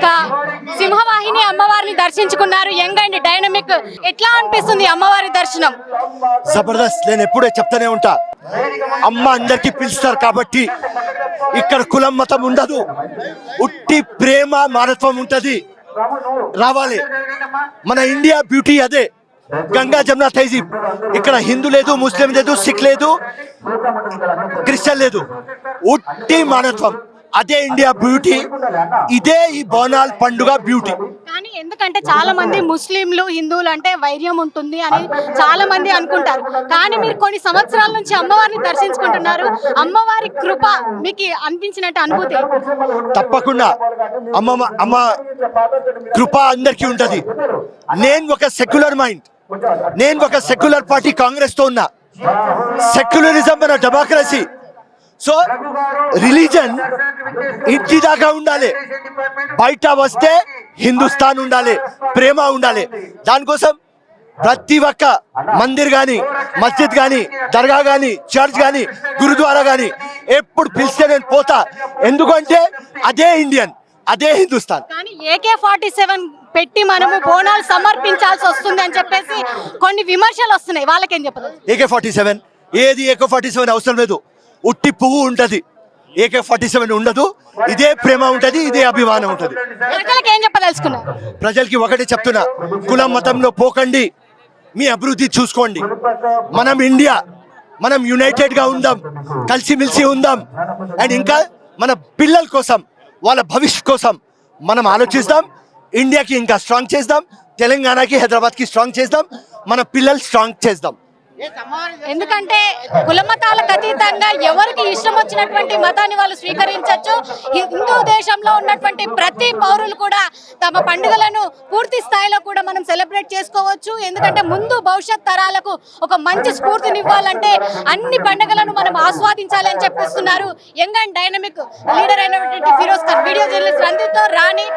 ఇక సింహవాహిని అమ్మవారిని దర్శించుకున్నారు. Young and dynamic. ఎట్లా అనిపిస్తుంది అమ్మవారి దర్శనం? జబర్దస్త్. నేను ఎప్పుడే చెప్తానే ఉంటా, అమ్మ అందరికి పిలుస్తారు కాబట్టి ఇక్కడ కులం మతం ఉండదు, ఉట్టి ప్రేమ మానత్వం ఉంటది. రావాలి. మన ఇండియా బ్యూటీ అదే. గంగా జమున తహజీబ్. ఇక్కడ హిందూ లేదు, ముస్లిం లేదు, సిక్ లేదు, క్రిస్టియన్ లేదు, ఉట్టి మానత్వం. అదే ఇండియా బ్యూటీ. ఇదే ఈ బోనాల్ పండుగ బ్యూటీ. కానీ ఎందుకంటే చాలా మంది ముస్లింలు హిందువులు అంటే వైర్యం ఉంటుంది అని చాలా మంది అనుకుంటారు. కానీ మీరు కొన్ని సంవత్సరాల నుంచి అమ్మవారిని దర్శించుకుంటున్నారు. అమ్మవారి కృప మీకు అనిపించినట్టు అనుభూతి? తప్పకుండా అమ్మ కృప అందరికీ ఉంటది. నేను ఒక సెక్యులర్ మైండ్, నేను ఒక సెక్యులర్ పార్టీ కాంగ్రెస్ తో ఉన్నా. సెక్యులరిజం మన డెమోక్రసీ. సో రిలీజన్ ఇంటి దాకా ఉండాలి, బయట వస్తే హిందుస్థాన్ ఉండాలి, ప్రేమ ఉండాలి. దానికోసం ప్రతి ఒక్క మందిర్ కానీ, మస్జిద్ కానీ, దర్గా కానీ, చర్చ్ కానీ, గురుద్వారా కానీ ఎప్పుడు పిలిస్తే నేను పోతా. ఎందుకంటే అదే ఇండియన్, అదే హిందుస్థాన్. కానీ AK-47 పెట్టి మనము బోనాలు సమర్పించాల్సి వస్తుంది అని చెప్పేసి కొన్ని విమర్శలు వస్తున్నాయి. వాళ్ళకేం చెప్పదు? AK-47 ఏది? AK-47 అవసరం లేదు. ఉట్టి పువ్వు ఉంటది, AK-47 ఉండదు. ఇదే ప్రేమ ఉంటది, ఇదే అభిమానం ఉంటది. ప్రజలకు ఏం చెప్పదలుచుకున్నారు? ప్రజలకి ఒకటే చెప్తున్నా, కులం మతంలో పోకండి, మీ అభివృద్ధి చూసుకోండి. మనం ఇండియా, మనం యునైటెడ్ గా ఉందాం, కలిసిమెలిసి ఉందాం. అండ్ ఇంకా మన పిల్లల కోసం, వాళ్ళ భవిష్యత్ కోసం మనం ఆలోచిస్తాం. ఇండియాకి ఇంకా స్ట్రాంగ్ చేద్దాం, తెలంగాణకి, హైదరాబాద్కి స్ట్రాంగ్ చేద్దాం, మన పిల్లలు స్ట్రాంగ్ చేద్దాం. ఎందుకంటే కుల మతాలకు అతీతంగా ఎవరికి ఇష్టం వచ్చినటువంటి మతాన్ని వాళ్ళు స్వీకరించవచ్చు. హిందూ దేశంలో ఉన్నటువంటి ప్రతి పౌరులు కూడా తమ పండుగలను పూర్తి స్థాయిలో కూడా మనం సెలబ్రేట్ చేసుకోవచ్చు. ఎందుకంటే ముందు భవిష్యత్ తరాలకు ఒక మంచి స్ఫూర్తినివ్వాలంటే అన్ని పండుగలను మనం ఆస్వాదించాలి అని చెప్పిస్తున్నారు యంగ్ అండ్ డైనమిక్ లీడర్ అయినటువంటి ఫిరోజ్ ఖాన్. వీడియో జర్నలిస్ట్ రంజిత్తో రాణి,